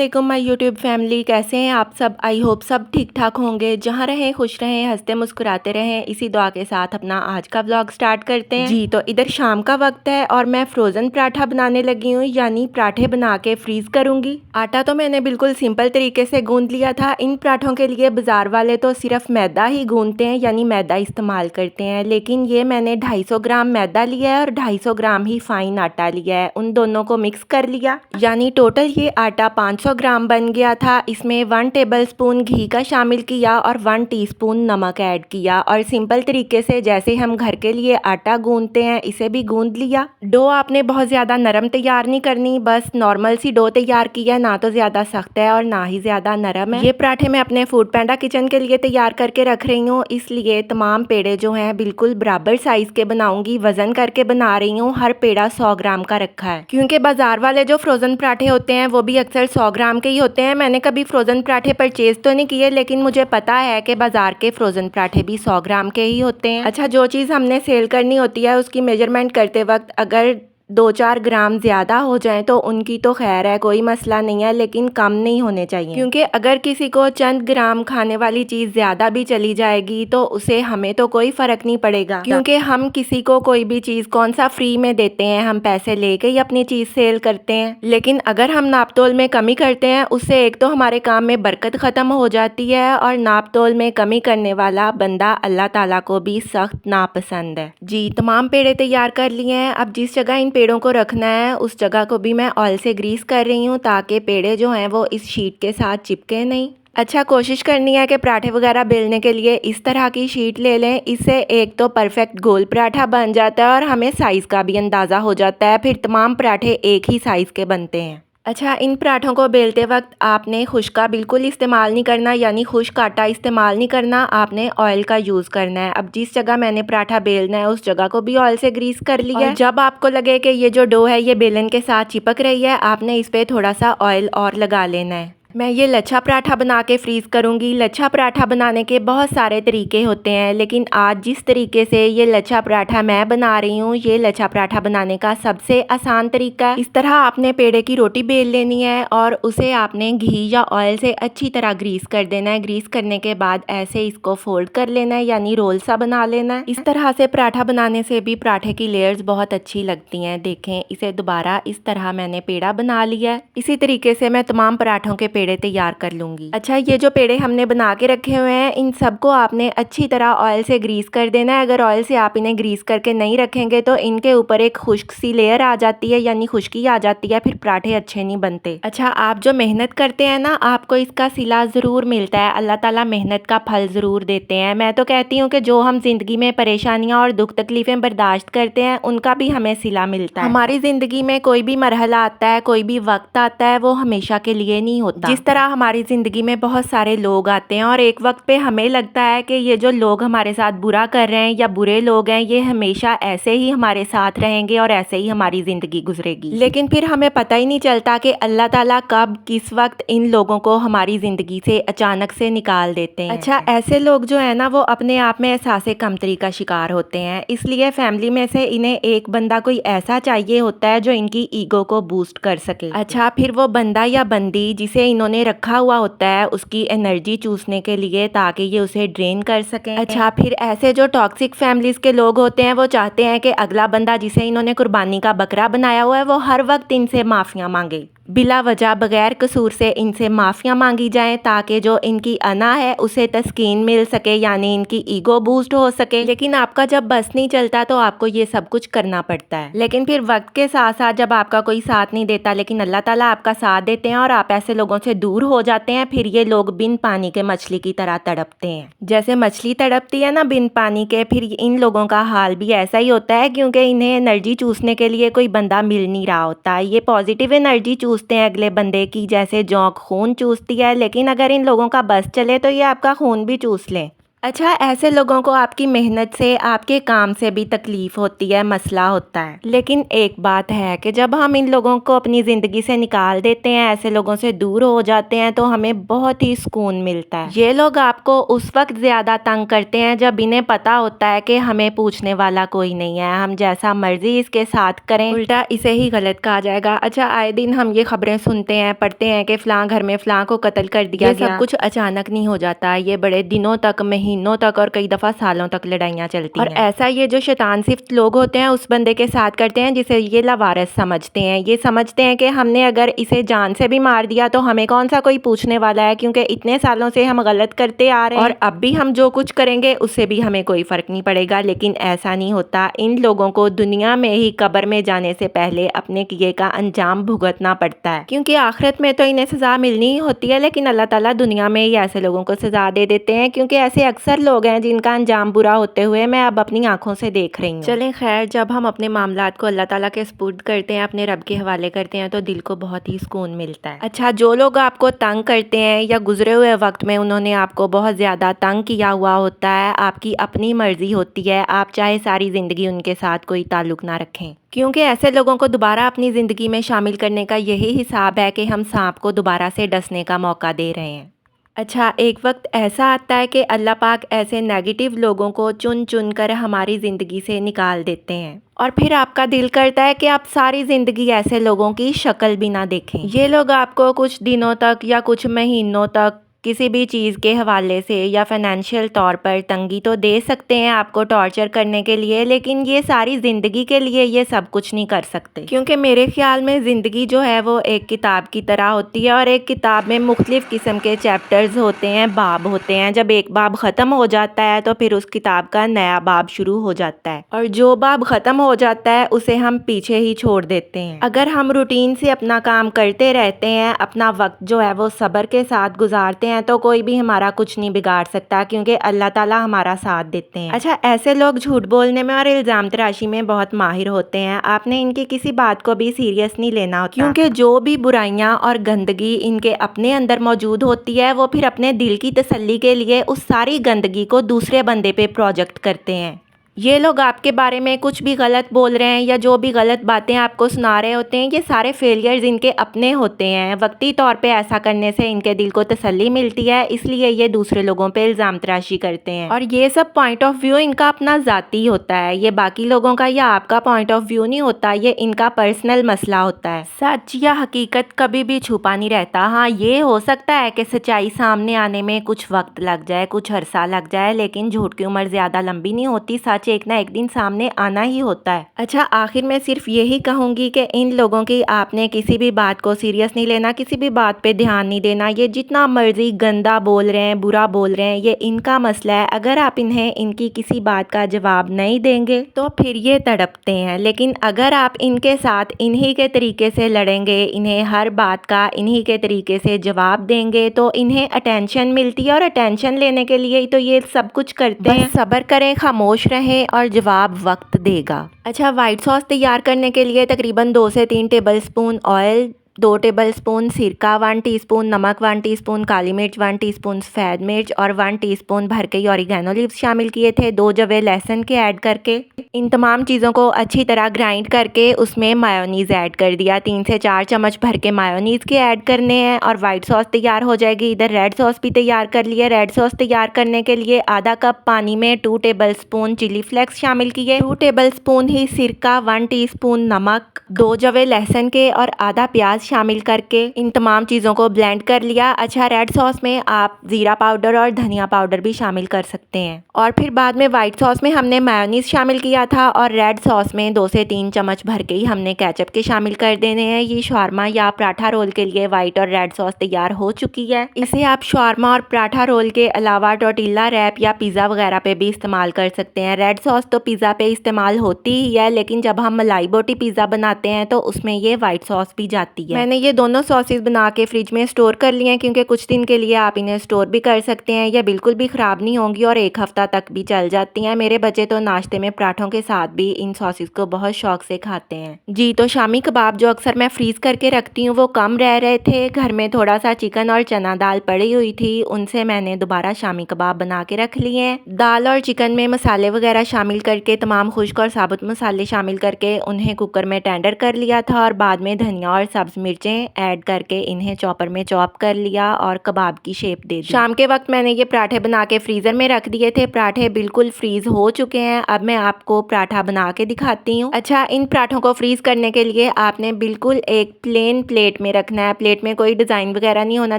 अस्सलामुअलैकुम my YouTube family. कैसे हैं आप सब? आई होप सब ठीक ठाक होंगे। जहां रहें खुश रहें, हंसते मुस्कुराते रहें, इसी दुआ के साथ अपना आज का व्लॉग स्टार्ट करते हैं। जी तो इधर शाम का वक्त है और मैं फ्रोज़न पराठा बनाने लगी हूँ, यानी पराठे बना के फ्रीज़ करूँगी। आटा तो मैंने बिल्कुल सिंपल तरीके से गूंद लिया था। इन पराठों के लिए बाज़ार वाले तो सिर्फ मैदा ही गूंदते हैं, यानी मैदा इस्तेमाल करते हैं, लेकिन ये मैंने 250 ग्राम मैदा लिया है और 250 ग्राम ही फाइन आटा लिया है। उन दोनों को मिक्स कर लिया, यानी टोटल ये आटा 500 ग्राम बन गया था। इसमें 1 टेबलस्पून घी का शामिल किया और 1 टीस्पून नमक ऐड किया और सिंपल तरीके से जैसे हम घर के लिए आटा गूंदते हैं इसे भी गूंद लिया। डो आपने बहुत ज़्यादा नरम तैयार नहीं करनी, बस नॉर्मल सी डो तैयार की है, ना तो ज़्यादा सख्त है और ना ही ज़्यादा नरम है। ये पराठे मैं अपने फूड पैंडा किचन के लिए तैयार करके रख रही हूँ, इसलिए तमाम पेड़े जो हैं बिल्कुल बराबर साइज़ के बनाऊंगी। वज़न करके बना रही हूँ, हर पेड़ा 100 ग्राम का रखा है, क्योंकि बाज़ार वाले जो फ्रोज़न पराठे होते हैं वो भी अक्सर 100 ग्राम के ही होते हैं। मैंने कभी फ्रोज़न पराठे परचेज़ तो नहीं किए, लेकिन मुझे पता है कि बाज़ार के फ्रोज़न पराठे भी 100 ग्राम के ही होते हैं। अच्छा, जो चीज़ हमने सेल करनी होती है उसकी मेजरमेंट करते वक्त अगर 2-4 ग्राम ज़्यादा हो जाएं तो उनकी तो खैर है, कोई मसला नहीं है, लेकिन कम नहीं होने चाहिए, क्योंकि अगर किसी को चंद ग्राम खाने वाली चीज़ ज़्यादा भी चली जाएगी तो उसे हमें तो कोई फ़र्क नहीं पड़ेगा, क्योंकि हम किसी को कोई भी चीज़ कौन सा फ्री में देते हैं, हम पैसे लेके ही अपनी चीज़ सेल करते हैं। लेकिन अगर हम नाप तोल में कमी करते हैं उससे एक तो हमारे काम में बरकत ख़त्म हो जाती है और नाप तोल में कमी करने वाला बंदा अल्लाह ताला को भी सख्त नापसंद है। जी, तमाम पेड़े तैयार कर लिए हैं। अब जिस जगह इन पेड़ों को रखना है उस जगह को भी मैं ऑयल से ग्रीस कर रही हूँ, ताकि पेड़े जो हैं वो इस शीट के साथ चिपके नहीं। अच्छा, कोशिश करनी है कि पराठे वगैरह बेलने के लिए इस तरह की शीट ले लें, इससे एक तो परफेक्ट गोल पराठा बन जाता है और हमें साइज़ का भी अंदाज़ा हो जाता है, फिर तमाम पराठे एक ही साइज़ के बनते हैं। अच्छा, इन पराठों को बेलते वक्त आपने खुश्का बिल्कुल इस्तेमाल नहीं करना, यानी खुश्क आटा इस्तेमाल नहीं करना, आपने ऑयल का यूज़ करना है। अब जिस जगह मैंने पराठा बेलना है उस जगह को भी ऑयल से ग्रीस कर लिया है। जब आपको लगे कि ये जो डो है ये बेलन के साथ चिपक रही है, आपने इस पर थोड़ा सा ऑयल और लगा लेना है। मैं ये लच्छा पराठा बना के फ्रीज़ करूँगी। लच्छा पराठा बनाने के बहुत सारे तरीके होते हैं, लेकिन आज जिस तरीके से ये लच्छा पराठा मैं बना रही हूँ, ये लच्छा पराठा बनाने का सबसे आसान तरीका है। इस तरह आपने पेड़े की रोटी बेल लेनी है और उसे आपने घी या ऑयल से अच्छी तरह ग्रीस कर देना है। ग्रीस करने के बाद ऐसे इसको फोल्ड कर लेना है, यानी रोल सा बना लेना है। इस तरह से पराठा बनाने से भी पराठे की लेयर्स बहुत अच्छी लगती हैं। देखें, इसे दोबारा इस तरह मैंने पेड़ा बना लिया है। इसी तरीके से मैं तमाम पराठों के पेड़े तैयार कर लूंगी। अच्छा, ये जो पेड़े हमने बना के रखे हुए हैं इन सबको आपने अच्छी तरह ऑयल से ग्रीस कर देना है। अगर ऑयल से आप इन्हें ग्रीस करके नहीं रखेंगे तो इनके ऊपर एक खुश्क सी लेयर आ जाती है, यानी खुश्की आ जाती है, फिर पराठे अच्छे नहीं बनते। अच्छा, आप जो मेहनत करते हैं ना, आपको इसका सिला ज़रूर मिलता है। अल्लाह ताला मेहनत का फल ज़रूर देते हैं। मैं तो कहती हूँ कि जो हम जिंदगी में परेशानियाँ और दुख तकलीफ़ें बर्दाश्त करते हैं उनका भी हमें सिला मिलता है। हमारी ज़िंदगी में कोई भी मरहला आता है, कोई भी वक्त आता है, वो हमेशा के लिए नहीं होता। जिस तरह हमारी ज़िंदगी में बहुत सारे लोग आते हैं और एक वक्त पे हमें लगता है कि ये जो लोग हमारे साथ बुरा कर रहे हैं या बुरे लोग हैं ये हमेशा ऐसे ही हमारे साथ रहेंगे और ऐसे ही हमारी ज़िंदगी गुजरेगी, लेकिन फिर हमें पता ही नहीं चलता कि अल्लाह ताला कब किस वक्त इन लोगों को हमारी ज़िंदगी से अचानक से निकाल देते हैं। अच्छा, ऐसे लोग जो है ना वो अपने आप में एहसास कमतरी का शिकार होते हैं, इसलिए फैमिली में से इन्हें एक बंदा कोई ऐसा चाहिए होता है जो इनकी ईगो को बूस्ट कर सके। अच्छा, फिर वो बंदा या बंदी जिसे इन्होंने रखा हुआ होता है उसकी एनर्जी चूसने के लिए, ताकि ये उसे ड्रेन कर सकें। अच्छा, फिर ऐसे जो टॉक्सिक फैमिलीज के लोग होते हैं वो चाहते हैं कि अगला बंदा जिसे इन्होंने कुर्बानी का बकरा बनाया हुआ है वो हर वक्त इनसे माफिया मांगे, बिला वजह बगैर कसूर से इनसे माफिया मांगी जाए, ताकि जो इनकी अना है उसे तस्कीन मिल सके, यानी इनकी ईगो बूस्ट हो सके। लेकिन आपका जब बस नहीं चलता तो आपको ये सब कुछ करना पड़ता है, लेकिन फिर वक्त के साथ साथ जब आपका कोई साथ नहीं देता लेकिन अल्लाह ताला आपका साथ देते हैं और आप ऐसे लोगों से दूर हो जाते हैं, फिर ये लोग बिन पानी के मछली की तरह तड़पते हैं। जैसे मछली तड़पती है ना बिन पानी के, फिर इन लोगों का हाल भी ऐसा ही होता है, क्योंकि इन्हें एनर्जी चूसने के लिए कोई बंदा मिल नहीं रहा होता। ये पॉजिटिव एनर्जी चूसते हैं अगले बंदे की, जैसे जोंक खून चूसती है, लेकिन अगर इन लोगों का बस चले तो ये आपका खून भी चूस लें। अच्छा, ऐसे लोगों को आपकी मेहनत से, आपके काम से भी तकलीफ़ होती है, मसला होता है। लेकिन एक बात है कि जब हम इन लोगों को अपनी ज़िंदगी से निकाल देते हैं, ऐसे लोगों से दूर हो जाते हैं, तो हमें बहुत ही सुकून मिलता है। ये लोग आपको उस वक़्त ज़्यादा तंग करते हैं जब इन्हें पता होता है कि हमें पूछने वाला कोई नहीं है, हम जैसा मर्ज़ी इसके साथ करें, उल्टा इसे ही गलत कहा जाएगा। अच्छा, आए दिन हम ये खबरें सुनते हैं, पढ़ते हैं कि फ़लाँ घर में फ़लाँ को कत्ल कर दिया गया। सब कुछ अचानक नहीं हो जाता, ये बड़े दिनों तक, महीनों तक और कई दफ़ा सालों तक लड़ाइयाँ चलती हैं। और ऐसा ये जो शैतान सिफ्त लोग होते हैं उस बंदे के साथ करते हैं जिसे ये लावारिस समझते हैं। ये समझते हैं कि हमने अगर इसे जान से भी मार दिया तो हमें कौन सा कोई पूछने वाला है, क्योंकि इतने सालों से हम गलत करते आ रहे हैं और अब भी हम जो कुछ करेंगे उससे भी हमें कोई फ़र्क नहीं पड़ेगा। लेकिन ऐसा नहीं होता। इन लोगों को दुनिया में ही कब्र में जाने से पहले अपने किए का अंजाम भुगतना पड़ता है, क्योंकि आखिरत में तो इन्हें सज़ा मिलनी ही होती है, लेकिन अल्लाह ताला दुनिया में ही ऐसे लोगों को सज़ा दे देते हैं, क्योंकि ऐसे अक्सर लोग हैं जिनका अंजाम बुरा होते हुए मैं अब अपनी आंखों से देख रही हूँ। चलें खैर, जब हम अपने मामलात को अल्लाह ताला के सुपुर्द करते हैं, अपने रब के हवाले करते हैं, तो दिल को बहुत ही सुकून मिलता है। अच्छा, जो लोग आपको तंग करते हैं या गुजरे हुए वक्त में उन्होंने आपको बहुत ज़्यादा तंग किया हुआ होता है, आपकी अपनी मर्जी होती है, आप चाहे सारी ज़िंदगी उनके साथ कोई ताल्लुक़ ना रखें, क्योंकि ऐसे लोगों को दोबारा अपनी ज़िंदगी में शामिल करने का यही हिसाब है कि हम सांप को दोबारा से डसने का मौका दे रहे हैं। अच्छा, एक वक्त ऐसा आता है कि अल्लाह पाक ऐसे नेगेटिव लोगों को चुन चुन कर हमारी ज़िंदगी से निकाल देते हैं और फिर आपका दिल करता है कि आप सारी ज़िंदगी ऐसे लोगों की शक्ल भी ना देखें। ये लोग आपको कुछ दिनों तक या कुछ महीनों तक किसी भी चीज़ के हवाले से या फाइनेंशियल तौर पर तंगी तो दे सकते हैं आपको टॉर्चर करने के लिए, लेकिन ये सारी ज़िंदगी के लिए ये सब कुछ नहीं कर सकते, क्योंकि मेरे ख्याल में ज़िंदगी जो है वो एक किताब की तरह होती है और एक किताब में मुख्तलिफ़ किस्म के चैप्टर्स होते हैं, बाब होते हैं। जब एक बाब ख़त्म हो जाता है तो फिर उस किताब का नया बाब शुरू हो जाता है और जो बाब ख़त्म हो जाता है उसे हम पीछे ही छोड़ देते हैं। अगर हम रूटीन से अपना काम करते रहते हैं, अपना वक्त जो है वो सब्र के साथ गुजारते हैं, तो कोई भी हमारा कुछ नहीं बिगाड़ सकता, क्योंकि अल्लाह ताला हमारा साथ देते हैं। अच्छा, ऐसे लोग झूठ बोलने में और इल्ज़ाम तराशी में बहुत माहिर होते हैं। आपने इनकी किसी बात को भी सीरियस नहीं लेना होता, क्योंकि जो भी बुराइयां और गंदगी इनके अपने अंदर मौजूद होती है वो फिर अपने दिल की तसल्ली के लिए उस सारी गंदगी को दूसरे बंदे पे प्रोजेक्ट करते हैं। ये लोग आपके बारे में कुछ भी गलत बोल रहे हैं या जो भी गलत बातें आपको सुना रहे होते हैं, ये सारे फेलियर्स इनके अपने होते हैं। वक्ती तौर पे ऐसा करने से इनके दिल को तसल्ली मिलती है, इसलिए ये दूसरे लोगों पे इल्ज़ाम तराशी करते हैं और ये सब पॉइंट ऑफ व्यू इनका अपना ज़ाती होता है। ये बाकी लोगों का या आपका पॉइंट ऑफ व्यू नहीं होता, ये इनका पर्सनल मसला होता है। सच या हकीकत कभी भी छुपा नहीं रहता। हाँ, ये हो सकता है कि सच्चाई सामने आने में कुछ वक्त लग जाए, कुछ अरसा लग जाए, लेकिन झूठ की उम्र ज़्यादा लंबी नहीं होती। सच एक ना एक दिन सामने आना ही होता है। अच्छा, आखिर में सिर्फ यही कहूँगी कि इन लोगों की आपने किसी भी बात को सीरियस नहीं लेना, किसी भी बात पे ध्यान नहीं देना। ये जितना मर्जी गंदा बोल रहे हैं, बुरा बोल रहे हैं, ये इनका मसला है। अगर आप इन्हें इनकी किसी बात का जवाब नहीं देंगे तो फिर ये तड़पते हैं, लेकिन अगर आप इनके साथ इन्हीं के तरीके से लड़ेंगे, इन्हें हर बात का इन्हीं के तरीके से जवाब देंगे, तो इन्हें अटेंशन मिलती है और अटेंशन लेने के लिए तो ये सब कुछ करते हैं। सब्र करें, खामोश रहें और जवाब वक्त देगा। अच्छा, वाइट सॉस तैयार करने के लिए तकरीबन 2 से 3 टेबलस्पून ऑयल, 2 टेबलस्पून सिरका, 1 टीस्पून नमक, 1 टीस्पून काली मिर्च, 1 टीस्पून सफ़ेद मिर्च और 1 टीस्पून भर के ऑरिगेनो लीव्स शामिल किए थे, 2 जवे लहसुन के ऐड करके इन तमाम चीज़ों को अच्छी तरह ग्राइंड करके उसमें मायोनीज़ ऐड कर दिया। 3 से 4 चम्मच भर के मायोनीज़ के ऐड करने हैं और वाइट सॉस तैयार हो जाएगी। इधर रेड सॉस भी तैयार कर लिया। रेड सॉस तैयार करने के लिए आधा कप पानी में 2 टेबलस्पून चिली फ्लेक्स शामिल किए, 2 टेबलस्पून ही सिरका, 1 टीस्पून नमक, 2 जवे लहसुन के और आधा प्याज शामिल करके इन तमाम चीज़ों को ब्लेंड कर लिया। अच्छा, रेड सॉस में आप ज़ीरा पाउडर और धनिया पाउडर भी शामिल कर सकते हैं और फिर बाद में वाइट सॉस में हमने मायोनीज़ शामिल किया था और रेड सॉस में 2 से 3 चम्मच भर के ही हमने केचप के शामिल कर देने हैं। ये शवारमा या पराठा रोल के लिए वाइट और रेड सॉस तैयार हो चुकी है। इसे आप शवारमा और पराठा रोल के अलावा टोर्टिला रैप या पिज़्ज़ा वगैरह पे भी इस्तेमाल कर सकते हैं। रेड सॉस तो पिज़्ज़ा पे इस्तेमाल होती ही है, लेकिन जब हम मलाई बोटी पिज़्ज़ा बनाते हैं तो उसमें ये वाइट सॉस भी जाती है। है। मैंने ये दोनों सॉसेस बना के फ्रिज में स्टोर कर लिए हैं क्योंकि कुछ दिन के लिए आप इन्हें स्टोर भी कर सकते हैं। यह बिल्कुल भी ख़राब नहीं होंगी और 1 हफ्ता तक भी चल जाती हैं। मेरे बच्चे तो नाश्ते में पराठों के साथ भी इन सॉसेस को बहुत शौक से खाते हैं। जी, तो शामी कबाब जो अक्सर मैं फ्रीज़ करके रखती हूँ वो कम रह रहे थे। घर में थोड़ा सा चिकन और चना दाल पड़ी हुई थी, उनसे मैंने दोबारा शामी कबाब बना के रख लिए हैं। दाल और चिकन में मसाले वगैरह शामिल करके, तमाम खुश्क और साबुत मसाले शामिल करके उन्हें कुकर में टेंडर कर लिया था और बाद में धनिया और सब्ज़ मिर्चें ऐड करके इन्हें चॉपर में चॉप कर लिया और कबाब की शेप दे दी। शाम के वक्त मैंने ये पराठे बना के फ्रीज़र में रख दिए थे। पराठे बिल्कुल फ्रीज़ हो चुके हैं। अब मैं आपको पराठा बना के दिखाती हूँ। अच्छा, इन पराठों को फ्रीज़ करने के लिए आपने बिल्कुल एक प्लेन प्लेट में रखना है। प्लेट में कोई डिज़ाइन वगैरह नहीं होना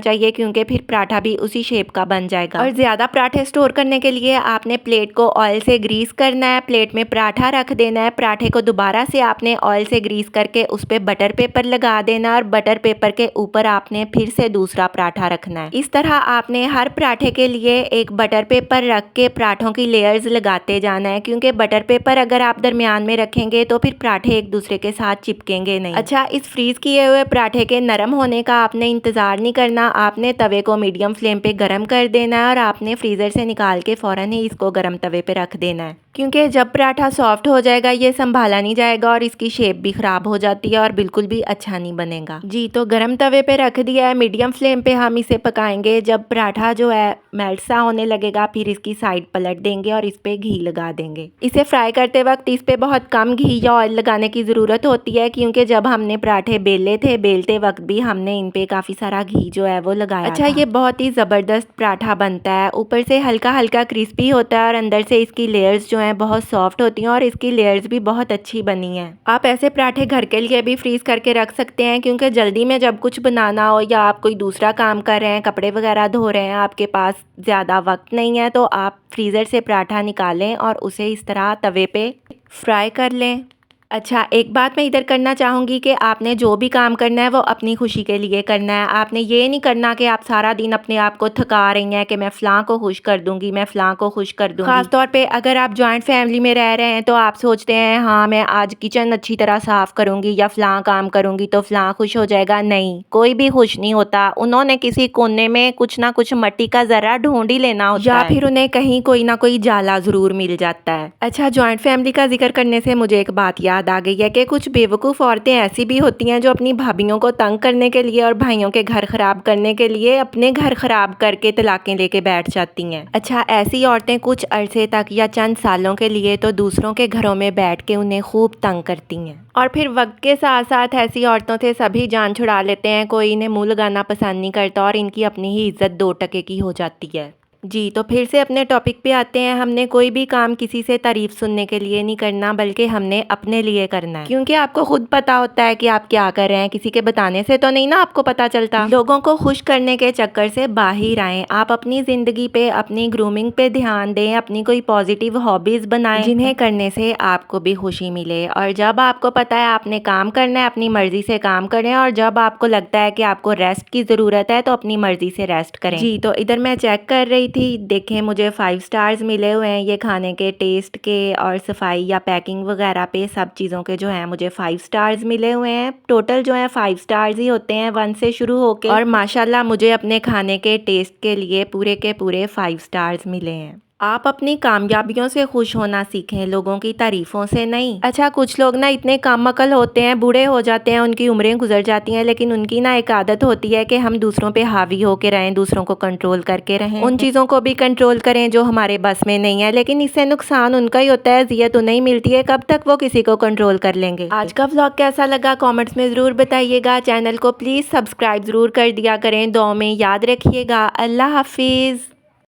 चाहिए क्योंकि फिर पराठा भी उसी शेप का बन जाएगा। और ज़्यादा पराठे स्टोर करने के लिए आपने प्लेट को ऑयल से ग्रीस करना है। प्लेट में पराठा रख देना है। पराठे को दोबारा से आपने ऑयल से ग्रीस करके उस पर बटर पेपर लगा देना और बटर पेपर के ऊपर आपने फिर से दूसरा पराठा रखना है। इस तरह आपने हर पराठे के लिए एक बटर पेपर रख के पराठों की लेयर्स लगाते जाना है क्योंकि बटर पेपर अगर आप दरमियान में रखेंगे तो फिर पराठे एक दूसरे के साथ चिपकेंगे नहीं। अच्छा, इस फ्रीज किए हुए पराठे के नरम होने का आपने इंतजार नहीं करना। आपने तवे को मीडियम फ्लेम पे गरम कर देना है और आपने फ्रीजर से निकाल के फौरन ही इसको गरम तवे पे रख देना है क्योंकि जब पराठा सॉफ्ट हो जाएगा ये संभाला नहीं जाएगा और इसकी शेप भी खराब हो जाती है और बिल्कुल भी अच्छा नहीं बनेगा। जी, तो गरम तवे पे रख दिया है। मीडियम फ्लेम पे हम इसे पकाएंगे। जब पराठा जो है मेल्ट सा होने लगेगा फिर इसकी साइड पलट देंगे और इस पे घी लगा देंगे। इसे फ्राई करते वक्त इस पे बहुत कम घी या ऑयल लगाने की ज़रूरत होती है क्योंकि जब हमने पराठे बेले थे, बेलते वक्त भी हमने इन पे काफ़ी सारा घी जो है वो लगाया। अच्छा, ये बहुत ही ज़बरदस्त पराठा बनता है। ऊपर से हल्का हल्का क्रिस्पी होता है और अंदर से इसकी लेयर्स जो हैं बहुत सॉफ्ट होती हैं और इसकी लेयर्स भी बहुत अच्छी बनी हैं। आप ऐसे पराठे घर के लिए भी फ्रीज़ करके रख सकते हैं क्योंकि जल्दी में जब कुछ बनाना हो या आप कोई दूसरा काम कर रहे हैं, कपड़े वगैरह धो रहे हैं, आपके पास ज़्यादा वक्त नहीं है तो आप फ्रीज़र से पराठा निकालें और उसे इस तरह तवे पे फ्राई कर लें। अच्छा, एक बात मैं इधर करना चाहूँगी कि आपने जो भी काम करना है वो अपनी खुशी के लिए करना है। आपने ये नहीं करना कि आप सारा दिन अपने आप को थका रही हैं कि मैं फ़लाँ को खुश कर दूँगी, मैं फ़लाँ को खुश कर दूँगी। ख़ास तौर पे अगर आप जॉइंट फैमिली में रह रहे हैं तो आप सोचते हैं हाँ मैं आज किचन अच्छी तरह साफ़ करूँगी या फ़लाँ काम करूँगी तो फ़लाँ खुश हो जाएगा। नहीं, कोई भी खुश नहीं होता। उन्होंने किसी कोने में कुछ ना कुछ मट्टी का ज़रा ढूंढ ही लेना होता है या फिर उन्हें कहीं कोई ना कोई जाला ज़रूर मिल जाता है। अच्छा, जॉइंट फैमिली का जिक्र करने से मुझे एक बात याद आ गई है कि कुछ बेवकूफ़ औरतें ऐसी भी होती हैं जो अपनी भाभीयों को तंग करने के लिए और भाइयों के घर ख़राब करने के लिए अपने घर ख़राब करके तलाक़ें लेके बैठ जाती हैं। अच्छा, ऐसी औरतें कुछ अरसे तक या चंद सालों के लिए तो दूसरों के घरों में बैठ के उन्हें खूब तंग करती हैं और फिर वक्त के साथ साथ ऐसी औरतों से सभी जान छुड़ा लेते हैं। कोई इन्हें मुँह लगाना पसंद नहीं करता और इनकी अपनी ही इज्जत 2 टके की हो जाती है। जी, तो फिर से अपने टॉपिक पे आते हैं। हमने कोई भी काम किसी से तारीफ सुनने के लिए नहीं करना बल्कि हमने अपने लिए करना है क्योंकि आपको खुद पता होता है कि आप क्या कर रहे हैं। किसी के बताने से तो नहीं ना आपको पता चलता। लोगों को खुश करने के चक्कर से बाहर आएं। आप अपनी ज़िंदगी पे, अपनी ग्रूमिंग पे ध्यान दें। अपनी कोई पॉजिटिव हॉबीज़ बनाएं जिन्हें करने से आपको भी खुशी मिले। और जब आपको पता है आपने काम करना है अपनी मर्ज़ी से काम करें और जब आपको लगता है कि आपको रेस्ट की ज़रूरत है तो अपनी मर्ज़ी से रेस्ट करें। जी, तो इधर मैं चेक कर रही थी, देखें मुझे 5 स्टार्स मिले हुए हैं। ये खाने के, टेस्ट के और सफाई या पैकिंग वगैरह पे सब चीज़ों के जो हैं मुझे 5 स्टार्स मिले हुए हैं। टोटल जो है 5 स्टार्स ही होते हैं 1 से शुरू होके और माशाल्लाह मुझे अपने खाने के टेस्ट के लिए पूरे के पूरे 5 स्टार्स मिले हैं। आप अपनी कामयाबियों से खुश होना सीखें, लोगों की तारीफ़ों से नहीं। अच्छा, कुछ लोग ना इतने कम अकल होते हैं, बूढ़े हो जाते हैं, उनकी उम्रें गुजर जाती हैं लेकिन उनकी ना एक आदत होती है कि हम दूसरों पे हावी होके रहें, दूसरों को कंट्रोल करके रहें। उन चीज़ों को भी कंट्रोल करें जो हमारे बस में नहीं है लेकिन इससे नुकसान उनका ही होता है, ज़ियत उन्हें ही मिलती है। कब तक वो किसी को कंट्रोल कर लेंगे। आज का व्लॉग कैसा लगा कॉमेंट्स में ज़रूर बताइएगा। चैनल को प्लीज़ सब्सक्राइब ज़रूर कर दिया करें। दुआ में याद रखिएगा। अल्लाह हाफिज़।